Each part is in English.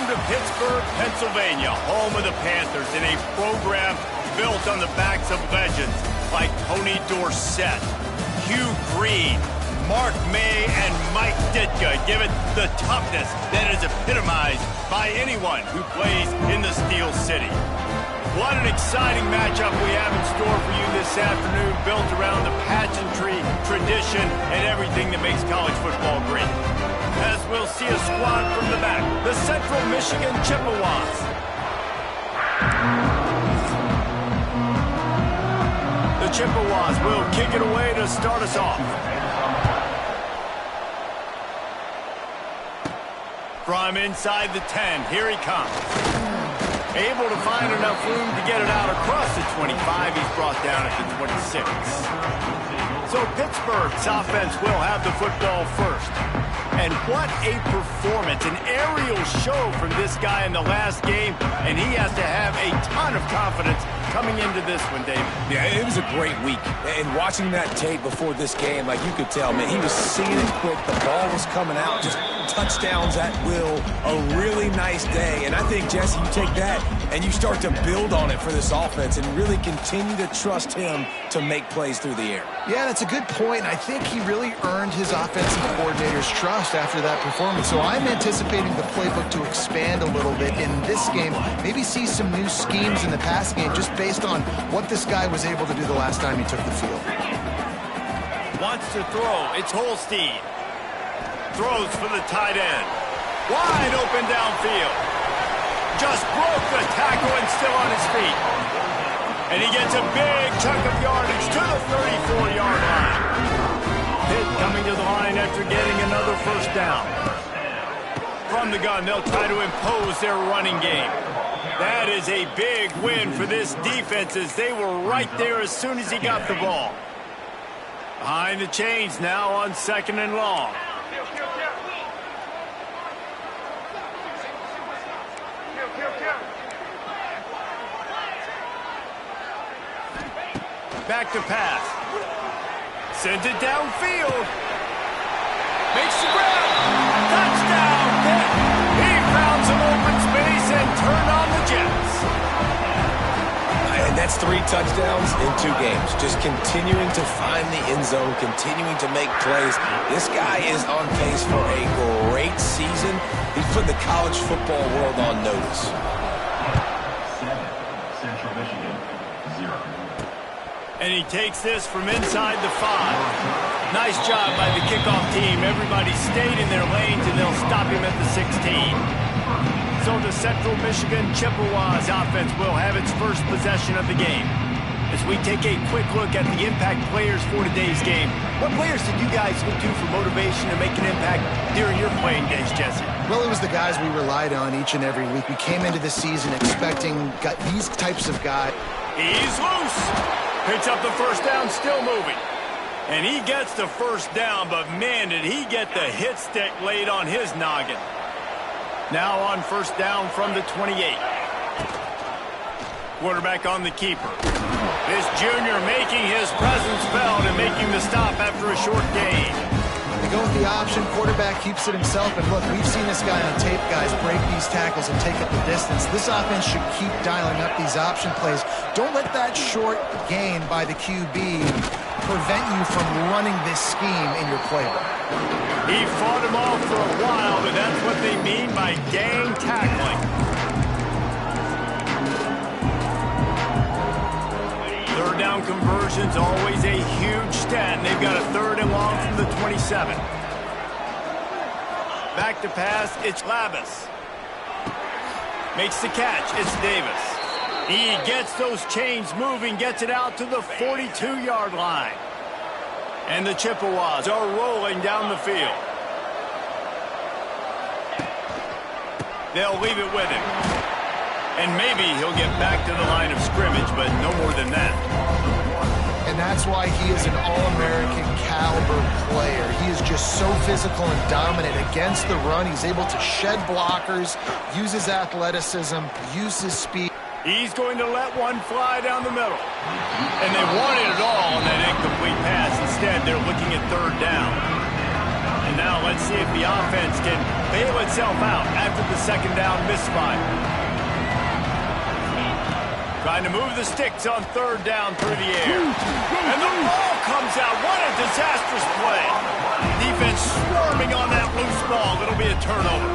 to Pittsburgh, Pennsylvania, home of the Panthers, in a program built on the backs of legends like Tony Dorsett, Hugh Green, Mark May, and Mike Ditka. Give it the toughness that is epitomized by anyone who plays in the Steel City. What an exciting matchup we have in store for you this afternoon, built around the pageantry, tradition, and everything that makes college football great. As we'll see a squad from the back, the Central Michigan Chippewas. The Chippewas will kick it away to start us off. From inside the 10, here he comes. Able to find enough room to get it out across the 25. He's brought down at the 26. So Pittsburgh's offense will have the football first. And what a performance, an aerial show from this guy in the last game, and he has to have a ton of confidence coming into this one, David. Yeah, it was a great week. And watching that tape before this game, like you could tell, man, he was seeing it quick. The ball was coming out, just touchdowns at will. A really nice day. And I think, Jesse, you take that and you start to build on it for this offense and really continue to trust him to make plays through the air. Yeah, that's a good point. I think he really earned his offensive coordinator's trust after that performance. So I'm anticipating the playbook to expand a little bit in this game. Maybe see some new schemes in the pass game just based on what this guy was able to do the last time he took the field. Wants to throw. It's Holstein. Throws for the tight end. Wide open downfield. Just broke the tackle and still on his feet. And he gets a big chunk of yardage to the 34-yard line. Pitt coming to the line after getting another first down. From the gun, they'll try to impose their running game. That is a big win for this defense, as they were right there as soon as he got the ball. Behind the chains now on 2nd and long. Back to pass. Sends it downfield. Makes the grab. Touchdown, Pitt. He found some open space and turned on the Jets. And that's 3 touchdowns in 2 games. Just continuing to find the end zone, continuing to make plays. This guy is on pace for a great season. He's put the college football world on notice. 7, Central Michigan, 0. And he takes this from inside the 5. Nice job by the kickoff team. Everybody stayed in their lanes, and they'll stop him at the 16. So the Central Michigan Chippewas offense will have its first possession of the game. As we take a quick look at the impact players for today's game, what players did you guys look to for motivation to make an impact during your playing days, Jesse? Well, it was the guys we relied on each and every week. We came into the season expecting these types of guys. He's loose. Picks up the first down, still moving. And he gets the first down, but man, did he get the hit stick laid on his noggin. Now on first down from the 28. Quarterback on the keeper. This junior making his presence felt and making the stop after a short gain. They go with the option. Quarterback keeps it himself. And look, we've seen this guy on tape, guys, break these tackles and take up the distance. This offense should keep dialing up these option plays. Don't let that short gain by the QB prevent you from running this scheme in your playbook. He fought him off for a while, but that's what they mean by gang tackling. Third down conversions, always a huge stat, and they've got a 3rd and long from the 27. Back to pass, it's Labus. Makes the catch, it's Davis. He gets those chains moving, gets it out to the 42-yard line. And the Chippewas are rolling down the field. They'll leave it with him. And maybe he'll get back to the line of scrimmage, but no more than that. And that's why he is an All-American caliber player. He is just so physical and dominant against the run. He's able to shed blockers, use his athleticism, use his speed. He's going to let one fly down the middle. And they wanted it all on that incomplete pass. Instead, they're looking at 3rd down. And Now let's see if the offense can bail itself out after the second down misfire. Trying to move the sticks on third down through the air. And the ball comes out. What a disastrous play. Defense swarming on that loose ball. It'll be a turnover.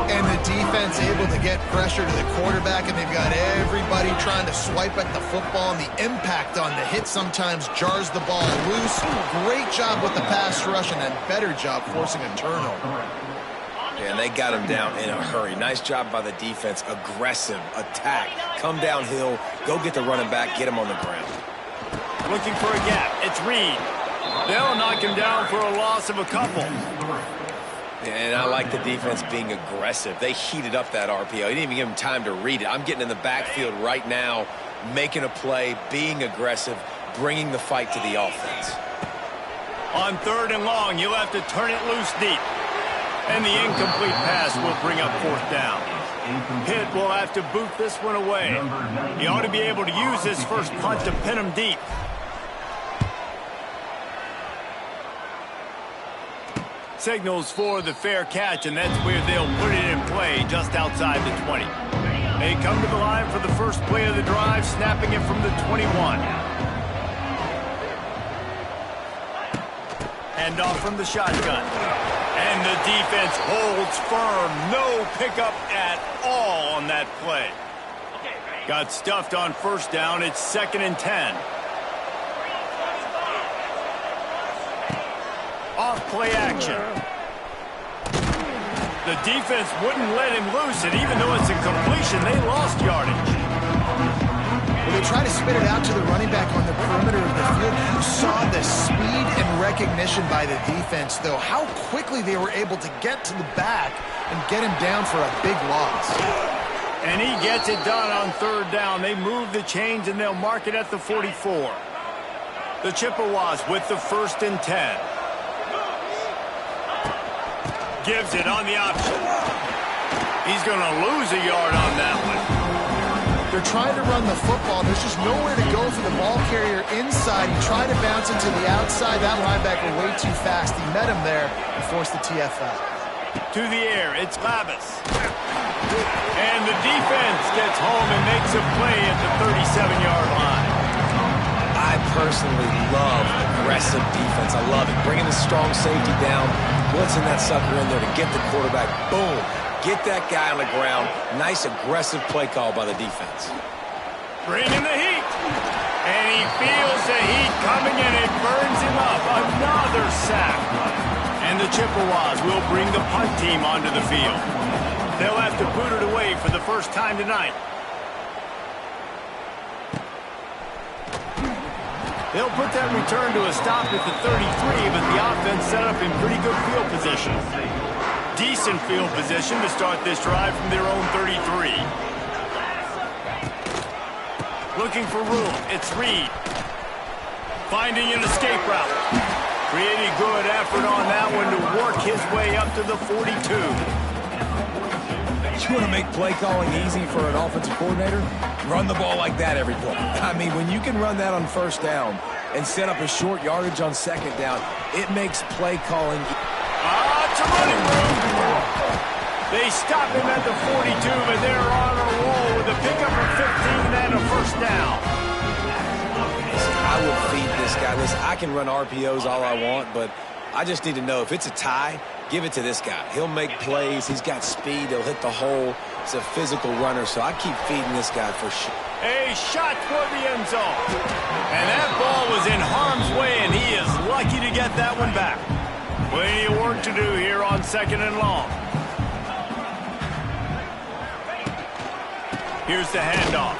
And the defense able to get pressure to the quarterback, and they've got everybody trying to swipe at the football, and the impact on the hit sometimes jars the ball loose. Great job with the pass rush, and a better job forcing a turnover. And they got him down in a hurry. Nice job by the defense. Aggressive attack. Come downhill. Go get the running back. Get him on the ground. Looking for a gap. It's Reed. They'll knock him down for a loss of a couple. And I like the defense being aggressive. They heated up that RPO. He didn't even give him time to read it. I'm getting in the backfield right now, making a play, being aggressive, bringing the fight to the offense. On third and long, you'll have to turn it loose deep. And the incomplete pass will bring up fourth down. Pitt will have to boot this one away. He ought to be able to use his first punt to pin him deep. Signals for the fair catch, and that's where they'll put it in play just outside the 20. They come to the line for the first play of the drive, snapping it from the 21. Hand off from the shotgun. And the defense holds firm. No pickup at all on that play. Got stuffed on first down. It's 2nd and 10. Off play action. The defense wouldn't let him loose, and even though it's a completion, they lost yardage. Well, they try to spit it out to the running back on the perimeter of the field. You saw the speed and recognition by the defense, though. How quickly they were able to get to the back and get him down for a big loss. And he gets it done on third down. They move the chains, and they'll mark it at the 44. The Chippewas with the 1st and 10. Gives it on the option. He's going to lose a yard on that one. They're trying to run the football. There's just nowhere to go for the ball carrier inside. He tried to bounce it to the outside. That linebacker way too fast. He met him there and forced the TFL. To the air, it's Lavis. And the defense gets home and makes a play at the 37-yard line. I personally love aggressive defense. I love it. Bringing the strong safety down, blitzing that sucker in there to get the quarterback. Boom. Get that guy on the ground. Nice aggressive play call by the defense. Bringing the heat. And he feels the heat coming and it burns him up. Another sack. And the Chippewas will bring the punt team onto the field. They'll have to boot it away for the first time tonight. They'll put that return to a stop at the 33, but the offense set up in pretty good field position. Decent field position to start this drive from their own 33. Looking for room. It's Reed. Finding an escape route. Pretty good effort on that one to work his way up to the 42. You want to make play calling easy for an offensive coordinator? Run the ball like that every play. I mean, when you can run that on first down and set up a short yardage on second down, it makes play calling. It's a running room. They stop him at the 42, but they're on a roll with a pickup of 15 and a first down. I would feed this guy. Listen, I can run RPOs all I want, but I just need to know if it's a tie, give it to this guy. He'll make plays. He's got speed. He'll hit the hole. He's a physical runner, so I keep feeding this guy for sure. A shot toward the end zone. And that ball was in harm's way, and he is lucky to get that one back. Plenty of work to do here on 2nd and long. Here's the handoff.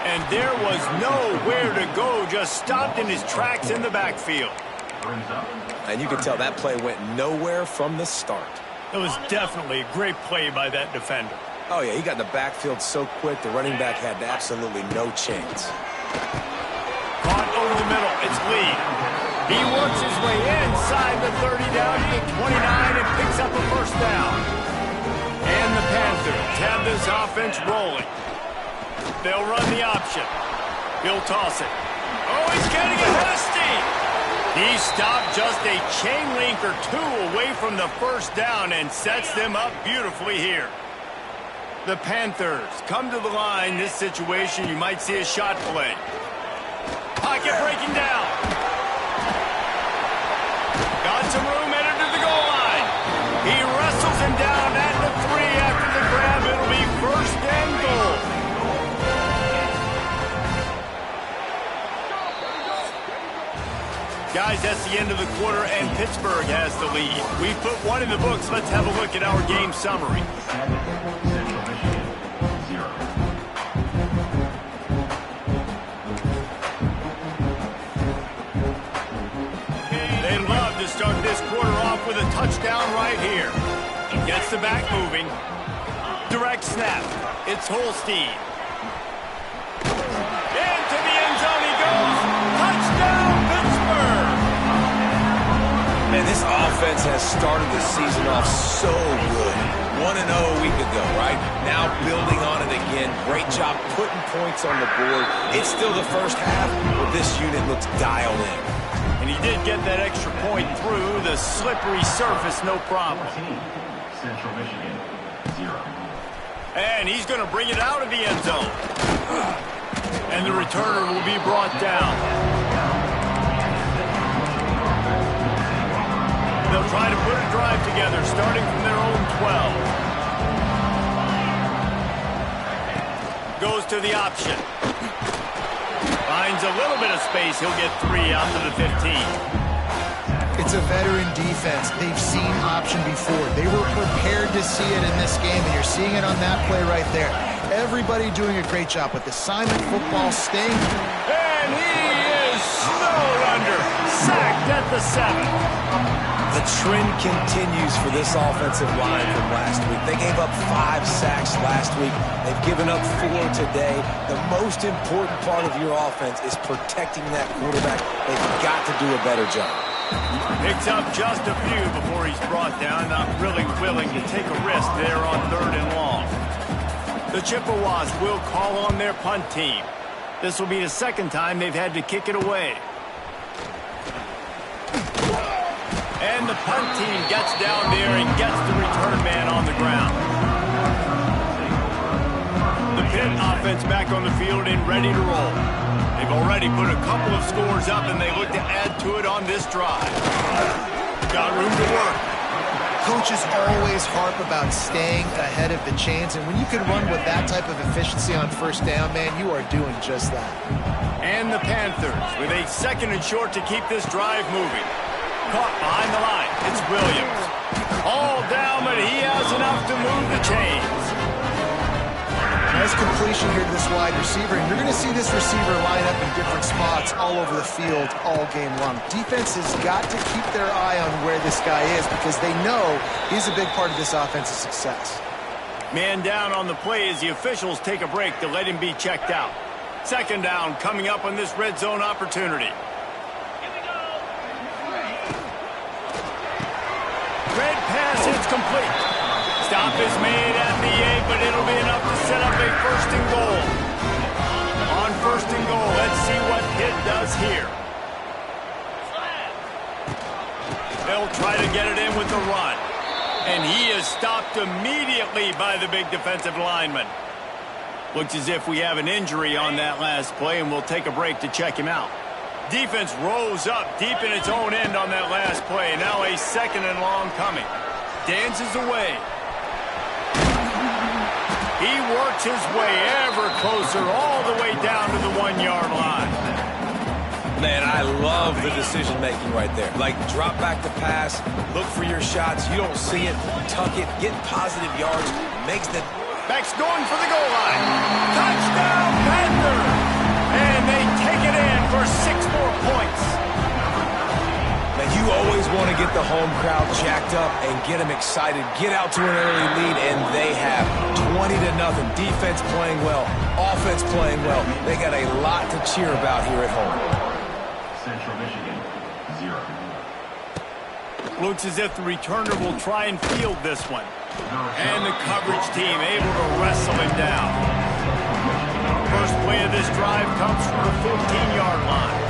And there was nowhere to go, just stopped in his tracks in the backfield. And you can tell that play went nowhere from the start. It was definitely a great play by that defender. Oh, yeah, he got in the backfield so quick, the running back had absolutely no chance. Caught over the middle, it's Lee. He works his way inside the 30 down to the 29 and picks up a first down. And the Panthers have this offense rolling. They'll run the option. He'll toss it. Oh, he's getting ahead of steam. He stopped just a chain link or two away from the first down and sets them up beautifully here. The Panthers come to the line. This situation, you might see a shot play. Pocket breaking down. Got some room, headed to the goal line. He wrestles him down at the 3 after the grab. It'll be first and goal. Guys, that's the end of the quarter, and Pittsburgh has the lead. We've put one in the books. Let's have a look at our game summary. Central Michigan, 0. They love to start this quarter off with a touchdown right here. Gets the back moving. Direct snap. It's Holstein. Into the end zone he goes. Touchdown, Pittsburgh! Man, this offense has started the season off so good. 1-0 a week ago, right? Now building on it again. Great job putting points on the board. It's still the first half, but this unit looks dialed in. And he did get that extra point through the slippery surface, no problem. 14, Central Michigan, 0. And he's going to bring it out of the end zone. And the returner will be brought down. They'll try to put a drive together, starting from their own 12. Goes to the option. Finds a little bit of space. He'll get 3 out to the 15. It's a veteran defense. They've seen option before. They were prepared to see it in this game, and you're seeing it on that play right there. Everybody doing a great job with assignment football, staying. And he is snowed under. Sacked at the 7. The trend continues for this offensive line from last week. They gave up 5 sacks last week. They've given up 4 today. The most important part of your offense is protecting that quarterback. They've got to do a better job. Picks up just a few before he's brought down. Not really willing to take a risk there on 3rd and long. The Chippewas will call on their punt team. This will be the second time they've had to kick it away. And the punt team gets down there and gets the return man on the ground. The Pitt offense back on the field and ready to roll. They've already put a couple of scores up, and they look to add to it on this drive. Got room to work. Coaches always harp about staying ahead of the chains, and when you can run with that type of efficiency on first down, man, you are doing just that. And the Panthers with a 2nd and short to keep this drive moving. Caught behind the line. It's Williams. All down, but he has enough to move the chains. Nice completion here to this wide receiver, and you're going to see this receiver line up in different spots all over the field all game long. Defense has got to keep their eye on where this guy is because they know he's a big part of this offense's success. Man down on the play as the officials take a break to let him be checked out. 2nd down coming up on this red zone opportunity. Red pass, it's complete. Stop is made at the 8, but it'll be enough to set up a 1st and goal. On 1st and goal, let's see what Pitt does here. They'll try to get it in with the run. And he is stopped immediately by the big defensive lineman. Looks as if we have an injury on that last play, and we'll take a break to check him out. Defense rose up deep in its own end on that last play. Now a 2nd and long coming. Dances away. He works his way ever closer all the way down to the 1-yard line. Man, I love the decision-making right there. Like, drop back the pass, look for your shots. You don't see it, tuck it, get positive yards, makes the... Back's going for the goal line. Touchdown, Panthers! And they take it in for 6 more points. Now, you always want to get the home crowd jacked up and get them excited, get out to an early lead, and they have 20-0. Defense playing well, offense playing well. They got a lot to cheer about here at home. Central Michigan, 0. Looks as if the returner will try and field this one. And the coverage team able to wrestle him down. First play of this drive comes from the 14-yard line.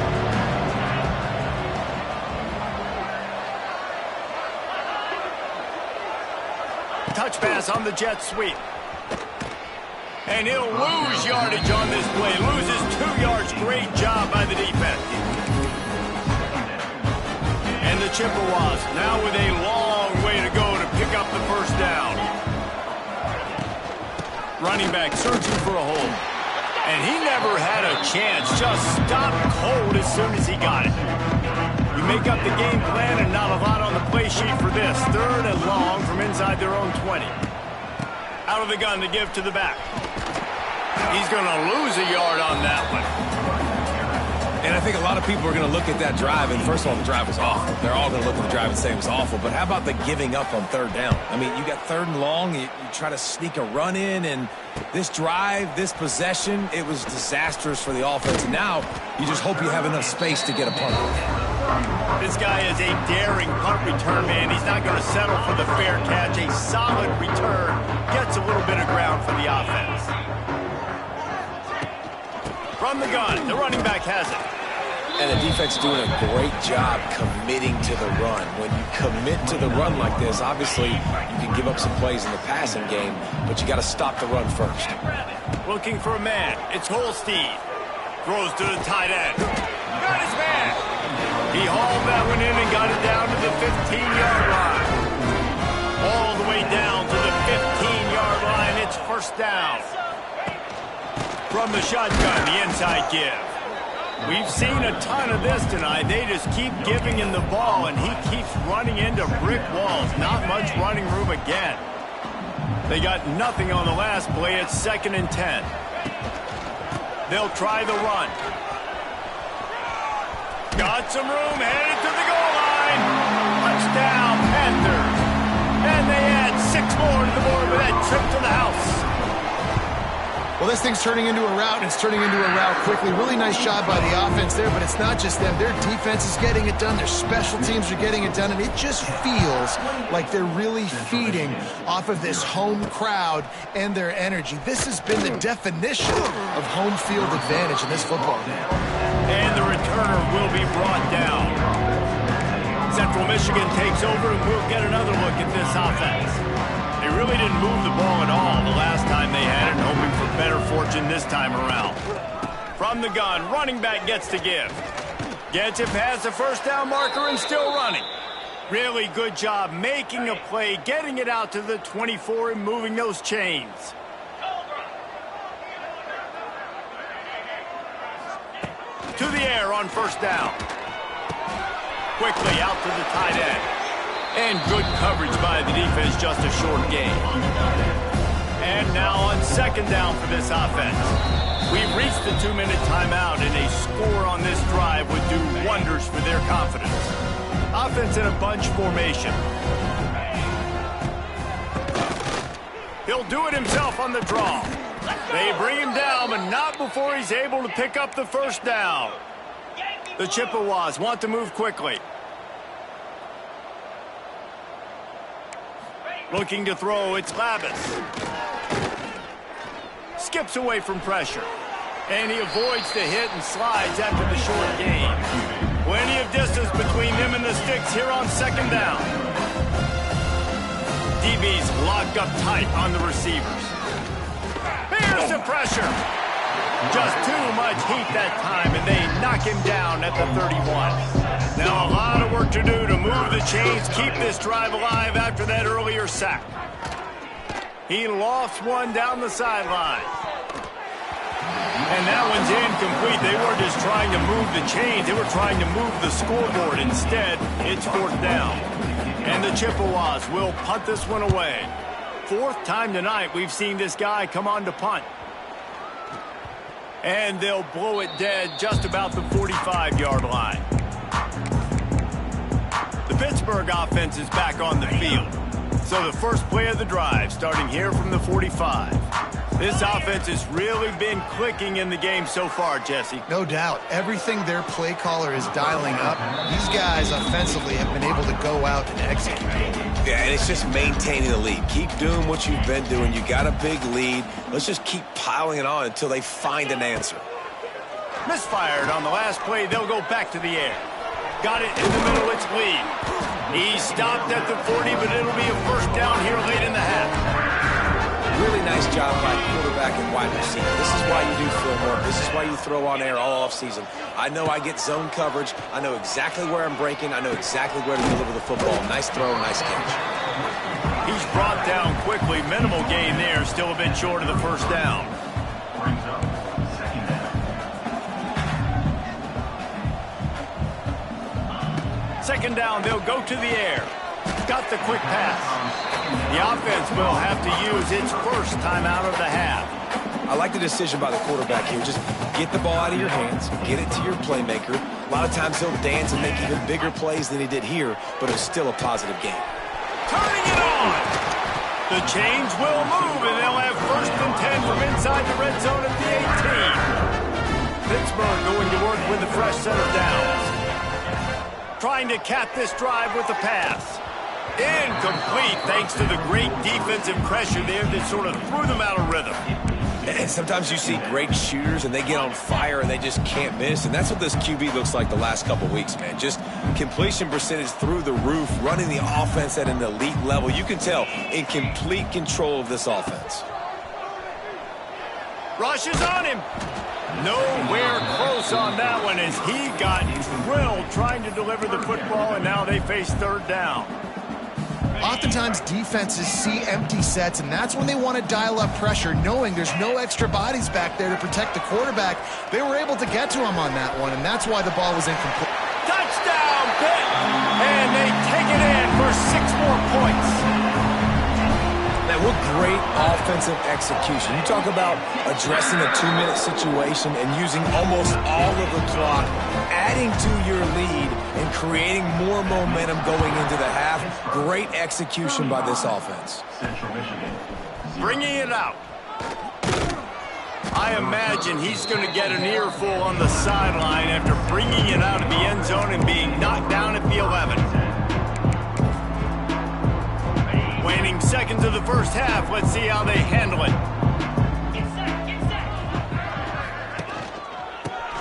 touch pass on the jet sweep. And he'll lose yardage on this play. Loses 2 yards. Great job by the defense. And the Chippewas now with a long way to go to pick up the first down. Running back searching for a hole. And he never had a chance. Just stopped cold as soon as he got it. You make up the game plan and not a lot on the play sheet for this. 3rd and long from inside their own 20. Out of the gun to give to the back. He's going to lose a yard on that one. And I think a lot of people are going to look at that drive, and first of all, the drive was awful. They're all going to look at the drive and say it was awful. But how about the giving up on 3rd down? I mean, you got 3rd and long. You try to sneak a run in, and this drive, this possession, it was disastrous for the offense. And now you just hope you have enough space to get a punt. This guy is a daring punt return man. He's not going to settle for the fair catch. A solid return gets a little bit of ground for the offense. From the gun, the running back has it. And the defense doing a great job committing to the run. When you commit to the run like this, obviously you can give up some plays in the passing game, but you got to stop the run first. Looking for a man. It's Holstein. Throws to the tight end. Got his man. He hauled that one in and got it down to the 15-yard line. All the way down to the 15-yard line. It's first down. From the shotgun, the inside give. We've seen a ton of this tonight. They just keep giving him the ball, and he keeps running into brick walls. Not much running room again. They got nothing on the last play. It's 2nd and 10. They'll try the run. Got some room, headed to the goal line. Touchdown, Panthers. And they add 6 more to the board with that trip to the house. Well, this thing's turning into a rout, and it's turning into a rout quickly. Really nice job by the offense there, but it's not just them. Their defense is getting it done. Their special teams are getting it done, and it just feels like they're really feeding off of this home crowd and their energy. This has been the definition of home field advantage in this football game. And the returner will be brought down. Central Michigan takes over, and we'll get another look at this offense. They really didn't move the ball at all the last time they had it, and hoping for better fortune this time around. From the gun, running back gets to give. Gets it past the first down marker and still running. Really good job making a play, getting it out to the 24 and moving those chains. To the air on first down. Quickly out to the tight end. And good coverage by the defense, just a short gain. And now on 2nd down for this offense. We've reached the 2-minute timeout, and a score on this drive would do wonders for their confidence. Offense in a bunch formation. He'll do it himself on the draw. They bring him down, but not before he's able to pick up the first down. The Chippewas want to move quickly. Looking to throw, it's Labus. Skips away from pressure. And he avoids the hit and slides after the short gain. Plenty of distance between them and the sticks here on 2nd down. DB's locked up tight on the receivers. Here's the pressure. Just too much heat that time, and they knock him down at the 31. Now a lot of work to do to move the chains, keep this drive alive after that earlier sack. He lofts one down the sideline. And that one's incomplete. They weren't just trying to move the chains, they were trying to move the scoreboard. Instead, it's 4th down. And the Chippewas will punt this one away. 4th time tonight we've seen this guy come on to punt. And they'll blow it dead just about the 45-yard line. The Pittsburgh offense is back on the field. So the first play of the drive starting here from the 45. This offense has really been clicking in the game so far, Jesse. No doubt. Everything their play caller is dialing up, these guys offensively have been able to go out and execute. Yeah, and it's just maintaining the lead. Keep doing what you've been doing. You got a big lead. Let's just keep piling it on until they find an answer. Misfired on the last play. They'll go back to the air. Got it in the middle. It's Lee. He stopped at the 40, but it'll be a first down here late in the half. Really nice job by quarterback and wide receiver. This is why you do film work. This is why you throw on air all offseason. I know I get zone coverage. I know exactly where I'm breaking. I know exactly where to deliver the football. Nice throw, nice catch. He's brought down quickly. Minimal gain there. Still a bit short of the first down. Brings up second down. Second down, they'll go to the air. Got the quick pass. The offense will have to use its first timeout of the half. I like the decision by the quarterback here. Just get the ball out of your hands, get it to your playmaker. A lot of times he'll dance and make even bigger plays than he did here, but it's still a positive game. Turning it on. The chains will move, and they'll have first and 10 from inside the red zone at the 18. Pittsburgh going to work with the fresh set of downs. Trying to cap this drive with the pass. Incomplete thanks to the great defensive pressure there that sort of threw them out of rhythm. And sometimes you see great shooters and they get on fire and they just can't miss. And that's what this QB looks like the last couple weeks, man. Just completion percentage through the roof, running the offense at an elite level. You can tell in complete control of this offense. Rush is on him. Nowhere close on that one as he got drilled trying to deliver the football, and now they face third down. Oftentimes defenses see empty sets, and that's when they want to dial up pressure, knowing there's no extra bodies back there to protect the quarterback. They were able to get to him on that one, and that's why the ball was incomplete. Touchdown, Pitt! And they take it in for 6 more points. Man, what great offensive execution. You talk about addressing a 2-minute situation and using almost all of the clock, adding to your lead and creating more momentum going into the half. Great execution by this offense. Central Michigan. Bringing it out. I imagine he's going to get an earful on the sideline after bringing it out of the end zone and being knocked down at the 11. Waning seconds of the first half. Let's see how they handle it.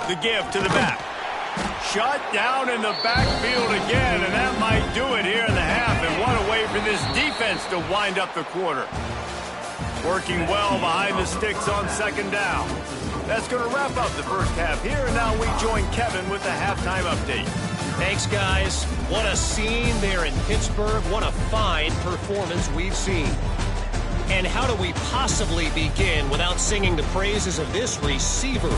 The give to the back. Shut down in the backfield again, and that might do it here in the half. And what a way for this defense to wind up the quarter. Working well behind the sticks on second down. That's going to wrap up the first half here, and now we join Kevin with the halftime update. Thanks, guys. What a scene there in Pittsburgh. What a fine performance we've seen. And how do we possibly begin without singing the praises of this receiver?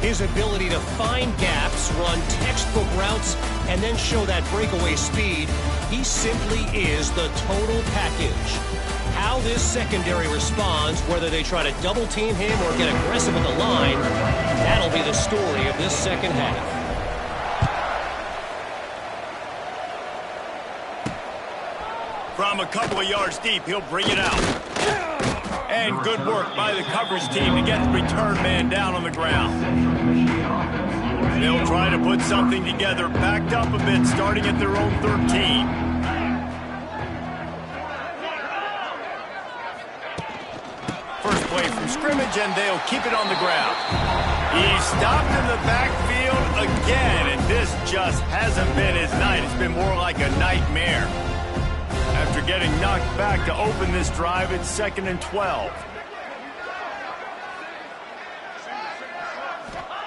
His ability to find gaps, run textbook routes, and then show that breakaway speed. He simply is the total package. How this secondary responds, whether they try to double-team him or get aggressive at the line, that'll be the story of this second half. From a couple of yards deep, he'll bring it out. And good work by the coverage team to get the return man down on the ground. They'll try to put something together, backed up a bit, starting at their own 13. First play from scrimmage, and they'll keep it on the ground. He's stopped in the backfield again, and this just hasn't been his night. It's been more like a nightmare. After getting knocked back to open this drive, it's 2nd and 12.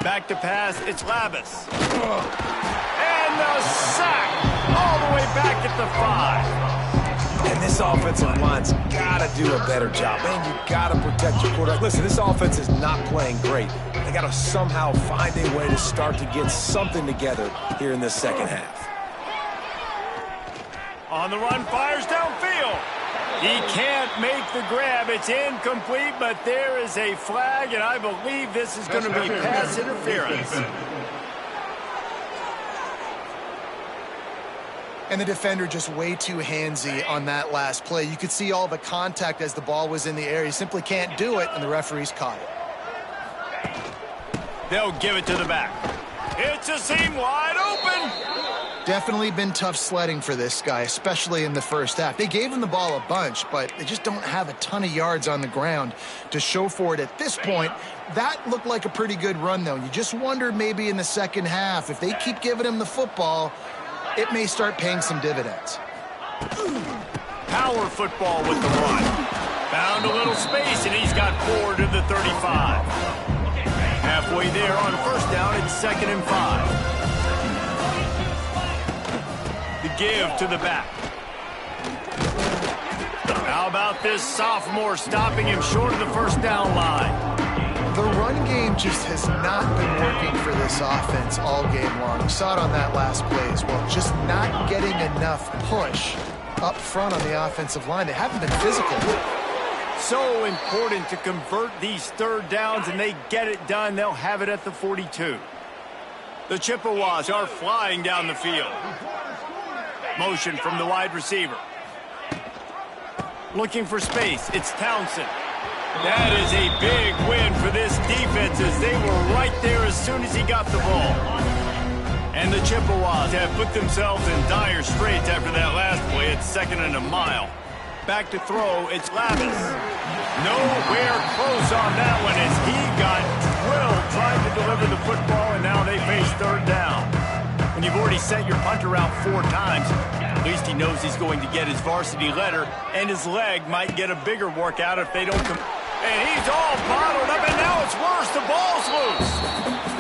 Back to pass, it's Labus. And the sack all the way back at the 5. And this offensive line's got to do a better job. Man, you got to protect your quarterback. Listen, this offense is not playing great. They got to somehow find a way to start to get something together here in this second half. On the run, fires downfield. He can't make the grab. It's incomplete, but there is a flag, and I believe this is going to be pass interference. And the defender just way too handsy on that last play. You could see all the contact as the ball was in the air. He simply can't do it, and the referee's caught it. They'll give it to the back. It's a seam wide open. Definitely been tough sledding for this guy, especially in the first half. They gave him the ball a bunch, but they just don't have a ton of yards on the ground to show for it at this point. That looked like a pretty good run, though. You just wonder maybe in the second half, if they keep giving him the football, it may start paying some dividends. Power football with the run. Found a little space, and he's got 4 to the 35. Halfway there on first down, it's 2nd and 5. The give to the back. How about this sophomore stopping him short of the first down line? The run game just has not been working for this offense all game long. We saw it on that last play as well. Just not getting enough push up front on the offensive line. They haven't been physical. So important to convert these third downs, and they get it done. They'll have it at the 42. The Chippewas are flying down the field. Motion from the wide receiver. Looking for space. It's Townsend. That is a big win for this defense, as they were right there as soon as he got the ball. And the Chippewas have put themselves in dire straits after that last play. It's 2nd and a mile. Back to throw, it's Lavis. Nowhere close on that one as he got drilled trying to deliver the football, and now they face 3rd down. When you've already sent your punter out 4 times, at least he knows he's going to get his varsity letter, and his leg might get a bigger workout if they don't come. And he's all bottled up, and now it's worse. The ball's loose.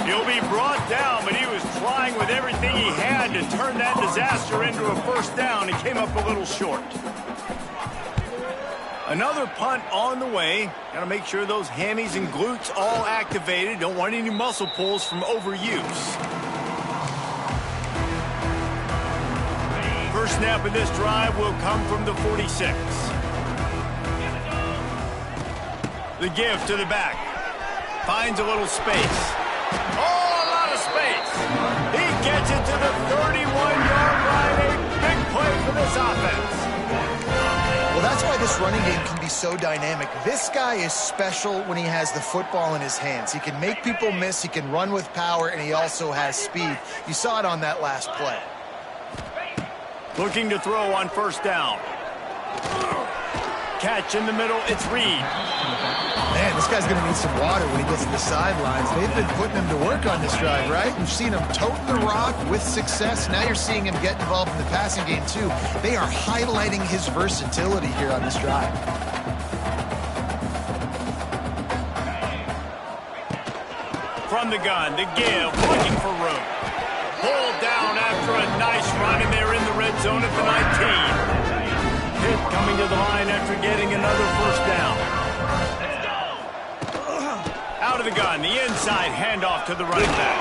He'll be brought down, but he was trying with everything he had to turn that disaster into a first down. He came up a little short. Another punt on the way. Got to make sure those hammies and glutes all activated. Don't want any muscle pulls from overuse. First snap of this drive will come from the 46. The give to the back. Finds a little space. Oh, a lot of space. He gets it to the 31-yard line. A big play for this offense. Well, that's why this running game can be so dynamic. This guy is special when he has the football in his hands. He can make people miss, he can run with power, and he also has speed. You saw it on that last play. Looking to throw on first down. Catch in the middle, it's Reed. Man, this guy's going to need some water when he gets to the sidelines. They've been putting him to work on this drive, right? You've seen him tote the rock with success. Now you're seeing him get involved in the passing game, too. They are highlighting his versatility here on this drive. From the gun, the give, looking for room. Pulled down after a nice run, and they're in the red zone at the 19. Pitt coming to the line after getting another first down. Out of the gun, the inside handoff to the running back.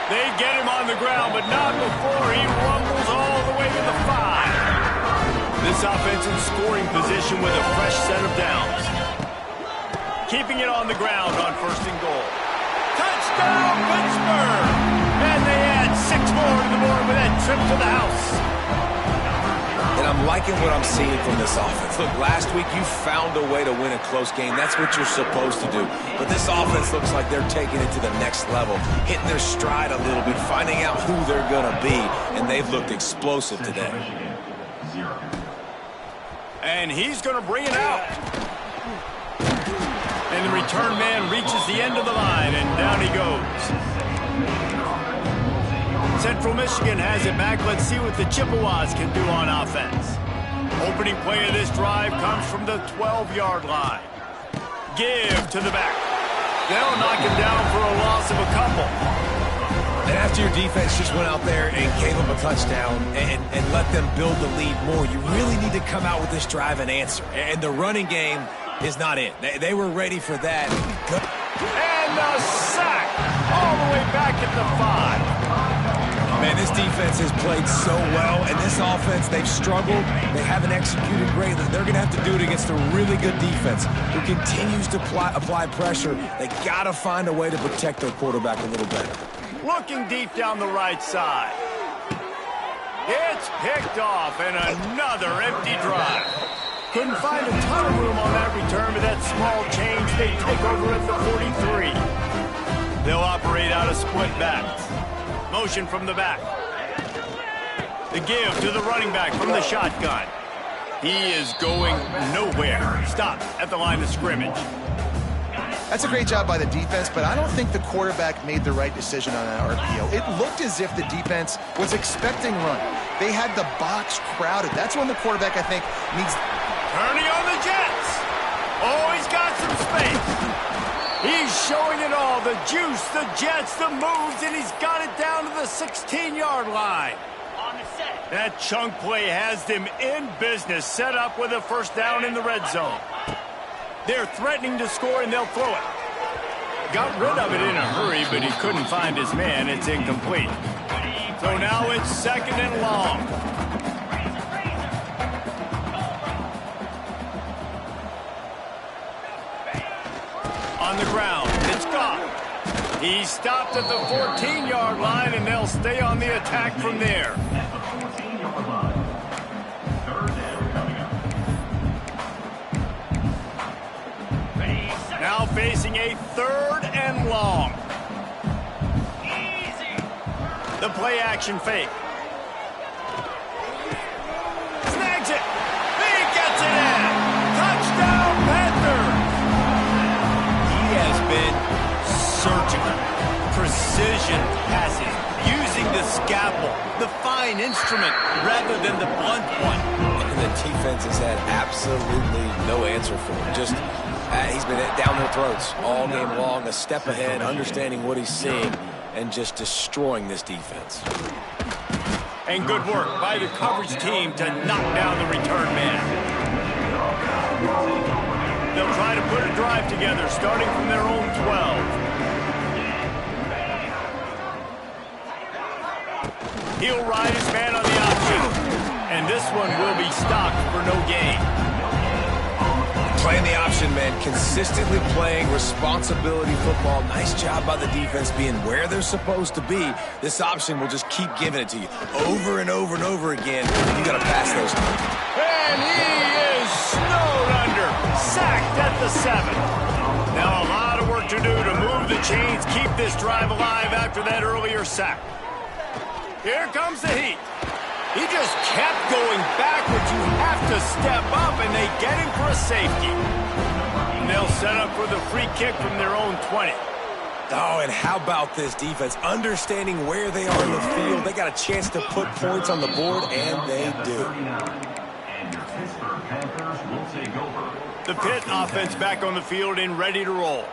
They get him on the ground, but not before he rumbles all the way to the 5. This offense in scoring position with a fresh set of downs. Keeping it on the ground on 1st and goal. Touchdown, Pittsburgh! And they add 6 more to the board with that trip to the house. And I'm liking what I'm seeing from this offense. Look, last week you found a way to win a close game. That's what you're supposed to do. But this offense looks like they're taking it to the next level, hitting their stride a little bit, finding out who they're going to be, and they've looked explosive today. And he's going to bring it out. And the return man reaches the end of the line, and down he goes. Central Michigan has it back. Let's see what the Chippewas can do on offense. Opening play of this drive comes from the 12-yard line. Give to the back. They'll knock him down for a loss of a couple. And after your defense just went out there and gave them a touchdown and let them build the lead more, you really need to come out with this drive and answer. And the running game is not it. They were ready for that. And the sack all the way back at the 5. Man, this defense has played so well, and this offense, they've struggled. They haven't executed greatly. They're going to have to do it against a really good defense who continues to apply pressure. They got to find a way to protect their quarterback a little better. Looking deep down the right side. It's picked off, and another empty drive. Couldn't find a ton of room on that return, but that small change, they take over at the 43. They'll operate out of split backs. Motion from the back. The give to the running back from the shotgun. He is going nowhere. Stop at the line of scrimmage. That's a great job by the defense, but I don't think the quarterback made the right decision on that RPO. It looked as if the defense was expecting run. They had the box crowded. That's when the quarterback, I think, needs... Turning on the Jets. Oh, he's got some space. He's showing it all. The juice, the jets, the moves, and he's got it down to the 16-yard line. That chunk play has them in business, set up with a first down in the red zone. They're threatening to score, and they'll throw it. Got rid of it in a hurry, but he couldn't find his man. It's incomplete. So now it's second and long. On the ground, it's gone. He stopped at the 14-yard line, and they'll stay on the attack from there. Now facing a third and long. The play action fake. Snags it. He gets it in. Touchdown, Panthers. He has been surgical. Precision passing. Using the scalpel, the fine instrument, rather than the blunt one. And the defense has had absolutely no answer for him. Just, he's been down their throats all game long, a step ahead, understanding what he's seeing, and just destroying this defense. And good work by the coverage team to knock down the return man. They'll try to put a drive together, starting from their own 12. He'll ride his man on the option. And this one will be stopped for no gain. Playing the option, man. Consistently playing responsibility football. Nice job by the defense being where they're supposed to be. This option will just keep giving it to you over and over and over again. You got to pass those. And he is snowed under. Sacked at the 7. Now a lot of work to do to move the chains, keep this drive alive after that earlier sack. Here comes the heat. He just kept going backwards. You have to step up, and they get him for a safety. And they'll set up for the free kick from their own 20. Oh, and how about this defense? Understanding where they are in the field. They got a chance to put points on the board, and they do. And your Pittsburgh Panthers will take over. The Pitt offense back on the field and ready to roll.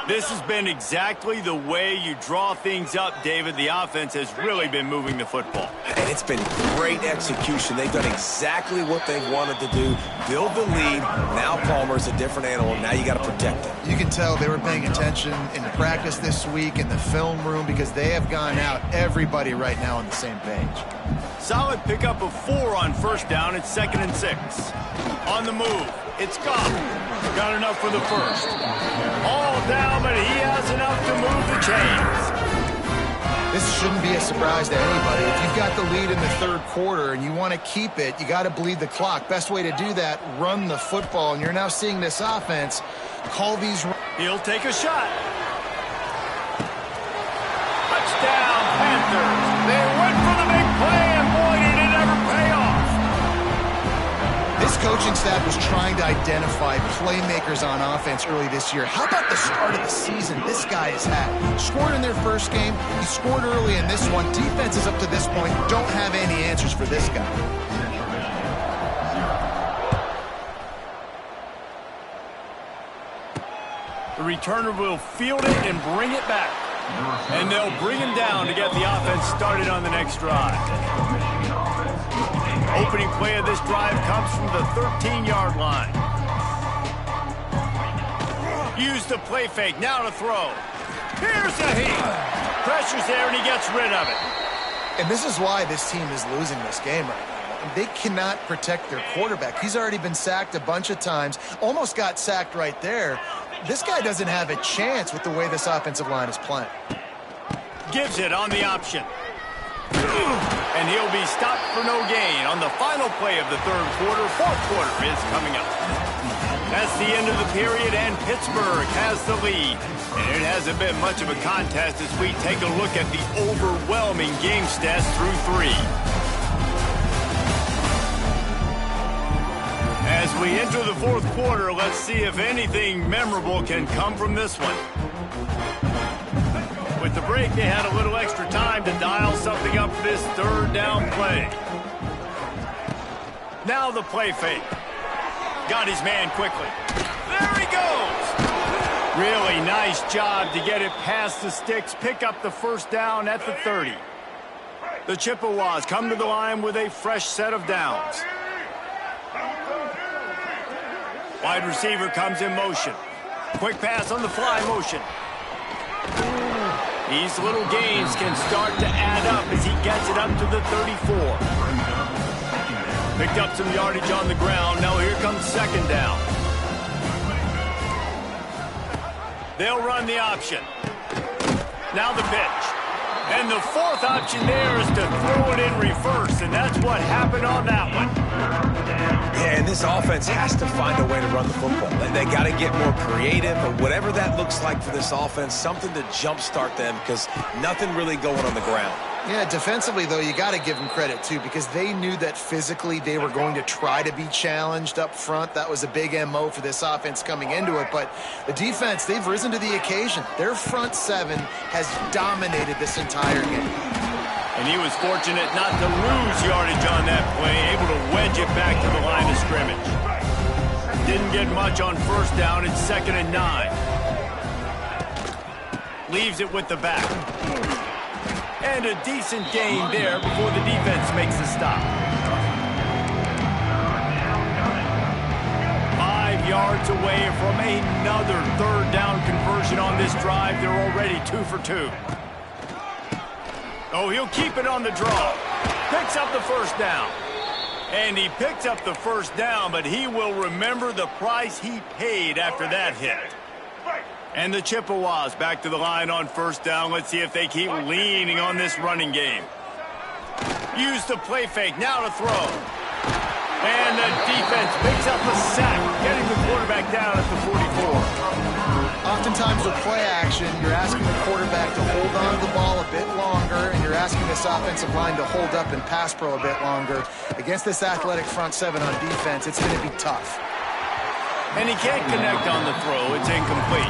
This has been exactly the way you draw things up, David. The offense has really been moving the football. And it's been great execution. They've done exactly what they wanted to do. Build the lead. Now Palmer's a different animal. Now you got to protect him. You can tell they were paying attention in the practice this week in the film room because they have gone out, everybody right now on the same page. Solid pickup of 4 on first down. It's 2nd and 6. On the move. It's Goff. Got enough for the first. All down, but he has enough to move the chains. This shouldn't be a surprise to anybody. If you've got the lead in the third quarter and you want to keep it, you got to bleed the clock. Best way to do that, run the football. And you're now seeing this offense call these. He'll take a shot. Touchdown, Panthers. They went for the big play, and boy, did it ever pay off. This coaching staff was trying to identify playmakers on offense early this year. How about the start of the season this guy has had? Scored in their first game. He scored early in this one. Defenses up to this point don't have any answers for this guy. The returner will field it and bring it back. And they'll bring him down to get the offense started on the next drive. Opening play of this drive comes from the 13-yard line. Use the play fake, now to throw. Here's the heat. Pressure's there, and he gets rid of it. And this is why this team is losing this game right now. They cannot protect their quarterback. He's already been sacked a bunch of times, almost got sacked right there. This guy doesn't have a chance with the way this offensive line is playing. Gives it on the option. And he'll be stopped for no gain on the final play of the third quarter. Fourth quarter is coming up. That's the end of the period, and Pittsburgh has the lead. And it hasn't been much of a contest as we take a look at the overwhelming game stats through 3. As we enter the fourth quarter, let's see if anything memorable can come from this one. With the break, they had a little extra time to dial something up this third down play. Now the play fake. Got his man quickly. There he goes. Really nice job to get it past the sticks, pick up the first down at the 30. The Chippewas come to the line with a fresh set of downs. Wide receiver comes in motion. Quick pass on the fly motion. These little gains can start to add up as he gets it up to the 34. Picked up some yardage on the ground. Now here comes second down. They'll run the option. Now the pitch. And the fourth option there is to throw it in reverse, and that's what happened on that one. Yeah, and this offense has to find a way to run the football. They got to get more creative, or whatever that looks like for this offense, something to jumpstart them, because nothing really going on the ground. Yeah, defensively, though, you got to give them credit, too, because they knew that physically they were going to try to be challenged up front. That was a big MO for this offense coming into it. But the defense, they've risen to the occasion. Their front seven has dominated this entire game. And he was fortunate not to lose yardage on that play, able to wedge it back to the line of scrimmage. Didn't get much on first down. It's 2nd and 9. Leaves it with the back. And a decent gain there before the defense makes the stop. 5 yards away from another third down conversion on this drive. They're already 2 for 2. Oh, he'll keep it on the draw. Picks up the first down. And he picks up the first down, but he will remember the price he paid after that hit. And the Chippewas back to the line on first down. Let's see if they keep leaning on this running game. Use the play fake, now to throw. And the defense picks up a sack, getting the quarterback down at the 44. Oftentimes with play action, you're asking the quarterback to hold on to the ball a bit longer, and you're asking this offensive line to hold up and pass pro a bit longer. Against this athletic front seven on defense, it's going to be tough. And he can't connect on the throw. It's incomplete.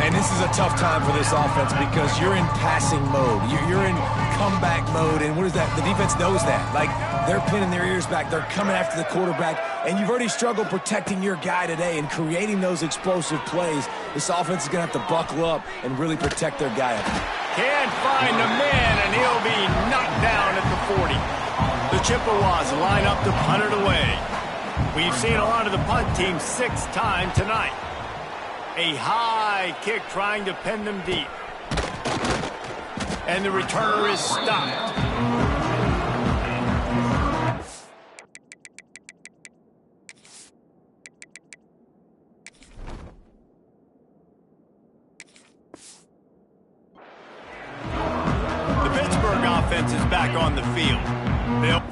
And this is a tough time for this offense because you're in passing mode. You're in comeback mode, and what is that? The defense knows that. Like, they're pinning their ears back. They're coming after the quarterback, and you've already struggled protecting your guy today and creating those explosive plays. This offense is going to have to buckle up and really protect their guy. Can't find the man, and he'll be knocked down at the 40. The Chippewas line up to punt it away. We've seen a lot of the punt team 6 times tonight. A high kick trying to pin them deep. And the returner is stopped. The Pittsburgh offense is back on the field. They'll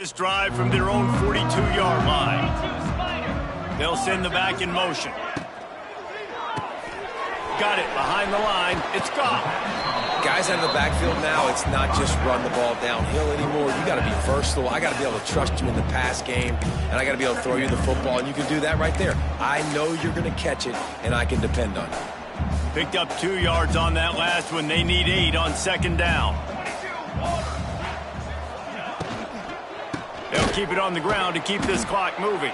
this drive from their own 42-yard line. They'll send the back in motion. Got it behind the line. It's gone. Guys out of the backfield now, it's not just run the ball downhill anymore. You got to be versatile. I got to be able to trust you in the pass game, and I got to be able to throw you the football, and you can do that right there. I know you're going to catch it, and I can depend on you. Picked up 2 yards on that last one. They need 8 on second down. They'll keep it on the ground to keep this clock moving.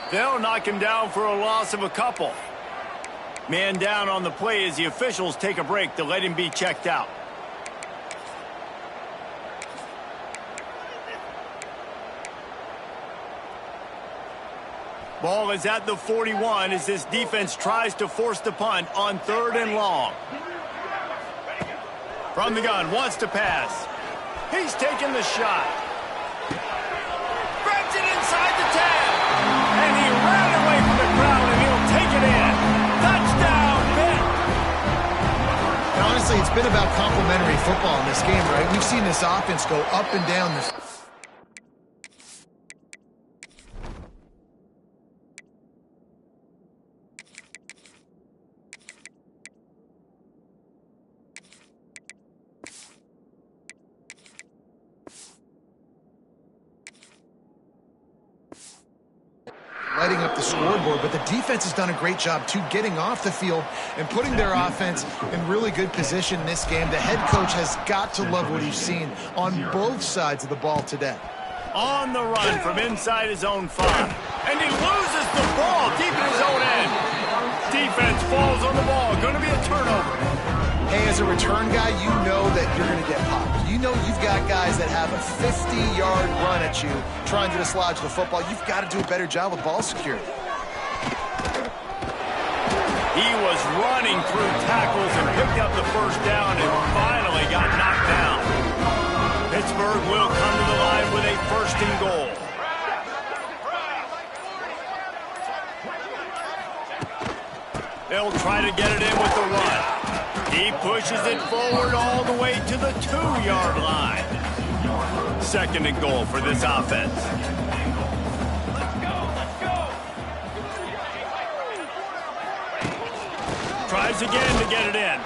They'll knock him down for a loss of a couple. Man down on the play as the officials take a break to let him be checked out. Ball is at the 41 as this defense tries to force the punt on 3rd and long. From the gun, wants to pass. He's taking the shot. Grabs it inside the 10. And he ran away from the crowd, and he'll take it in. Touchdown, Pitt. And honestly, it's been about complementary football in this game, right? We've seen this offense go up and down this. lighting up the scoreboard, but the defense has done a great job, too, getting off the field and putting their offense in really good position in this game. The head coach has got to love what he's seen on both sides of the ball today. On the run from inside his own 5. And he loses the ball deep in his own end. Defense falls on the ball. Going to be a turnover. Hey, as a return guy, you know that you're going to get popped. You know you've got guys that have a 50-yard run at you trying to dislodge the football. You've got to do a better job with ball security. He was running through tackles and picked up the first down and finally got knocked down. Pittsburgh will come to the line with a 1st and goal. They'll try to get it in with the run. He pushes it forward all the way to the 2-yard line. 2nd and goal for this offense. Tries again to get it in.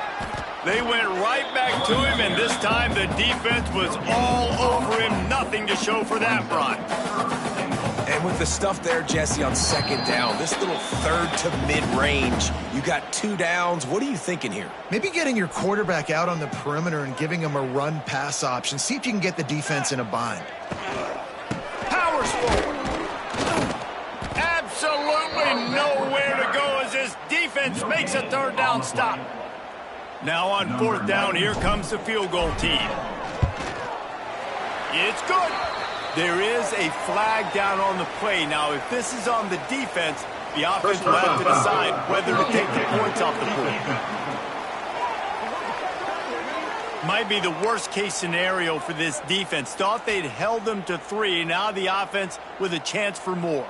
They went right back to him, and this time the defense was all over him. Nothing to show for that run. And with the stuff there, Jesse, on 2nd down, this little 3rd to mid-range, you got 2 downs. What are you thinking here? Maybe getting your quarterback out on the perimeter and giving him a run-pass option. See if you can get the defense in a bind. Powers forward. Absolutely nowhere to go as this defense makes a 3rd down stop. Now on 4th down, here comes the field goal team. It's good. There is a flag down on the play. Now, if this is on the defense, the offense will have to decide whether to take the points off the board. Might be the worst-case scenario for this defense. Thought they'd held them to 3. Now the offense with a chance for more.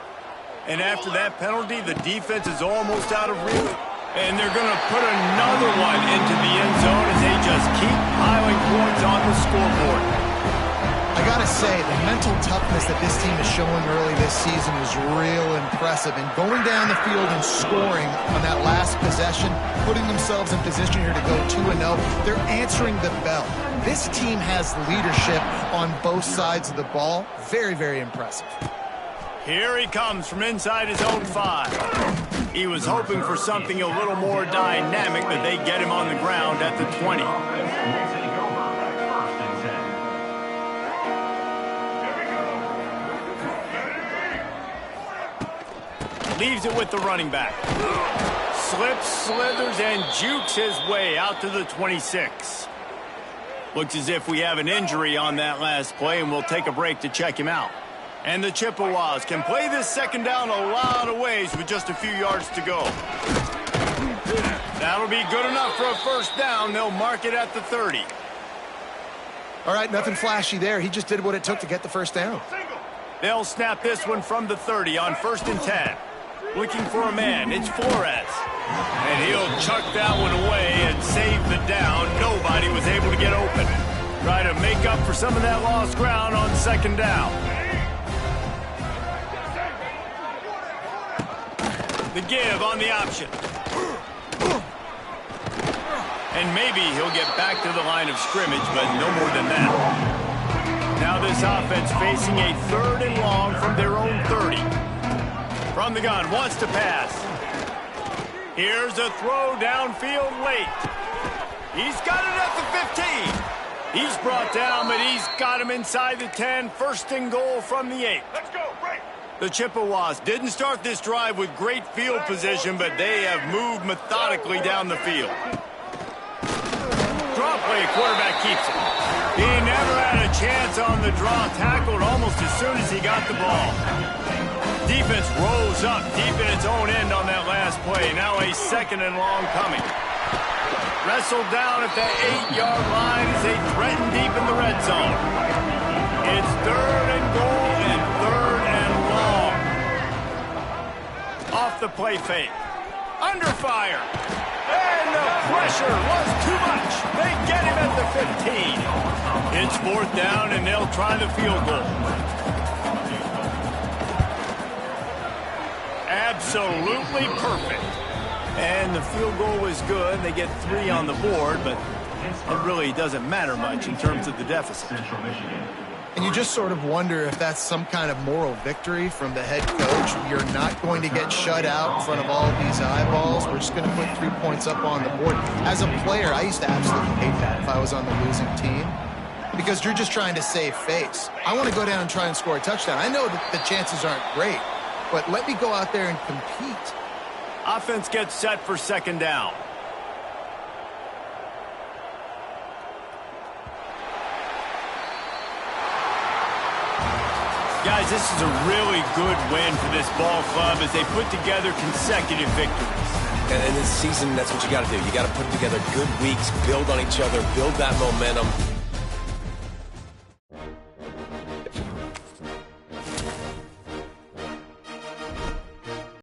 And after that penalty, the defense is almost out of reach. And they're going to put another one into the end zone as they just keep piling points on the scoreboard. I got to say, the mental toughness that this team is showing early this season is real impressive. And going down the field and scoring on that last possession, putting themselves in position here to go 2-0, they're answering the bell. This team has leadership on both sides of the ball. Very, very impressive. Here he comes from inside his own 5. He was hoping for something a little more dynamic, but they get him on the ground at the 20. Leaves it with the running back. Slips, slithers, and jukes his way out to the 26. Looks as if we have an injury on that last play, and we'll take a break to check him out. And the Chippewas can play this 2nd down a lot of ways with just a few yards to go. That'll be good enough for a 1st down. They'll mark it at the 30. All right, nothing flashy there. He just did what it took to get the 1st down. They'll snap this one from the 30 on 1st and 10. Looking for a man. It's Flores. And he'll chuck that one away and save the down. Nobody was able to get open. Try to make up for some of that lost ground on 2nd down. The give on the option. And maybe he'll get back to the line of scrimmage, but no more than that. Now this offense facing a 3rd and long from their own 30. From the gun, wants to pass. Here's a throw downfield late. He's got it at the 15. He's brought down, but he's got him inside the 10. 1st and goal from the 8. Let's go, break. The Chippewas didn't start this drive with great field position, but they have moved methodically down the field. Draw play, quarterback keeps it. He never had a chance on the draw, tackled almost as soon as he got the ball. Defense rose up deep in its own end on that last play. Now a 2nd and long coming. Wrestled down at the 8-yard line as they threaten deep in the red zone. It's 3rd and goal and 3rd and long. Off the play fake. Under fire. And the pressure was too much. They get him at the 15. It's 4th down, and they'll try the field goal. Absolutely perfect. And the field goal was good. They get 3 on the board, but it really doesn't matter much in terms of the deficit. And you just sort of wonder if that's some kind of moral victory from the head coach. You're not going to get shut out in front of all of these eyeballs. We're just going to put 3 points up on the board. As a player, I used to absolutely hate that if I was on the losing team, because you're just trying to save face. I want to go down and try and score a touchdown. I know that the chances aren't great, but let me go out there and compete. Offense gets set for second down. Guys, this is a really good win for this ball club as they put together consecutive victories. And in this season, that's what you got to do. You got to put together good weeks, build on each other, build that momentum.